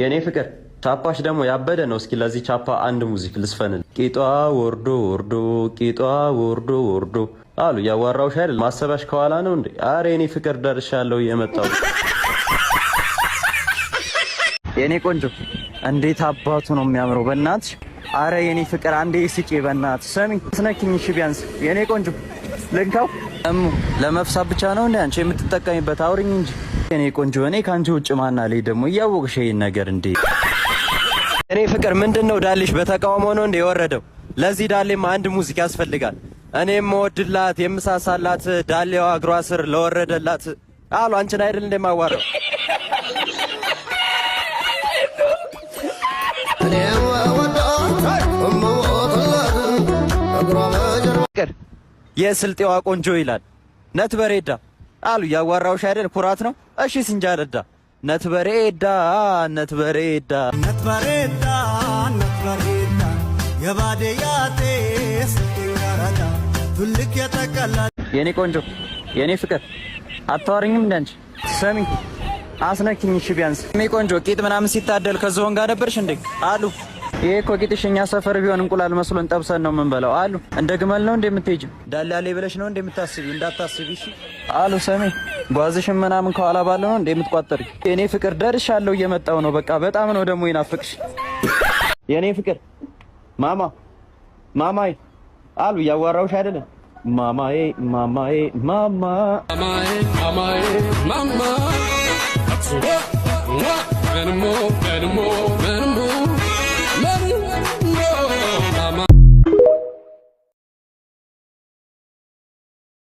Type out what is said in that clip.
የኔ ፍቅር ቻፓሽ ደግሞ ያበደ ነው። እስኪ ለዚህ ቻፓ አንድ ሙዚክ ልስፈንል። ቂጧ ወርዶ ወርዶ ቂጧ ወርዶ ወርዶ አሉ። ያዋራውሽ አይደል? ማሰባሽ ከኋላ ነው እንዴ? አረ የኔ ፍቅር ደርሻለሁ እየመጣሁ። የኔ ቆንጆ እንዴት አባቱ ነው የሚያምረው በእናትሽ። አረ የኔ ፍቅር አንዴ ስጪ በእናትሽ። ሰሚ ስነኪኝ እሺ ቢያንስ የኔ ቆንጆ ልንካው። ለመፍሳብ ብቻ ነው እንዴ አንቺ የምትጠቀሚበት? አውሪኝ እንጂ የኔ ቆንጆ። እኔ ካንቺ ውጭ ማን አለኝ ደግሞ? እያወቅሽ ይሄን ነገር እንዴ? እኔ ፍቅር ምንድነው ዳልሽ በተቃውሞ ነው እንደ የወረደው? ለዚህ ዳሌም አንድ ሙዚቃ ያስፈልጋል። እኔም ወድላት የምሳሳላት ዳሌዋ እግሯ ስር ለወረደላት አሉ። አንቺን አይደል እንደማዋራው? የስልጤዋ ቆንጆ ይላል ነትበሬዳ አሉ። ያዋራውሽ አይደል? ኩራት ነው። እሺ ሲንጃለዳ ነትበሬዳ ነትበሬዳ ነትበሬዳ ነትበሬዳ የባዴያቴስ ይንጋራዳ ዱልክ የተቀላ የኔ ቆንጆ የኔ ፍቅር አታወሪኝም እንዴ አንቺ? ሰሚ አስነኪኝ እሺ ቢያንስ። የኔ ቆንጆ ቂጥ ምናምን ሲታደል ከዝሆን ጋር ነበርሽ እንዴ? አሉ ይሄ እኮ ቂጥሽ እኛ ሰፈር ቢሆን እንቁላል መስሎን ጠብሰን ነው የምንበላው። አሉ እንደ ግመል ነው እንደምትሄጂው ዳላሌ ብለሽ ነው እንደምታስቢው? እንዳታስቢ እሺ አሉ። ሰሚ ጓዝሽን ምናምን ከኋላ ባለው ነው እንደምትቋጠሪ። የኔ ፍቅር ደርሻለሁ እየመጣው ነው። በቃ በጣም ነው ደግሞ ይናፍቅሽ የኔ ፍቅር። ማማ ማማዬ አሉ። ያዋራውሽ አይደለም? ማማዬ ማማዬ ማማ ማማዬ ማማዬ ማማ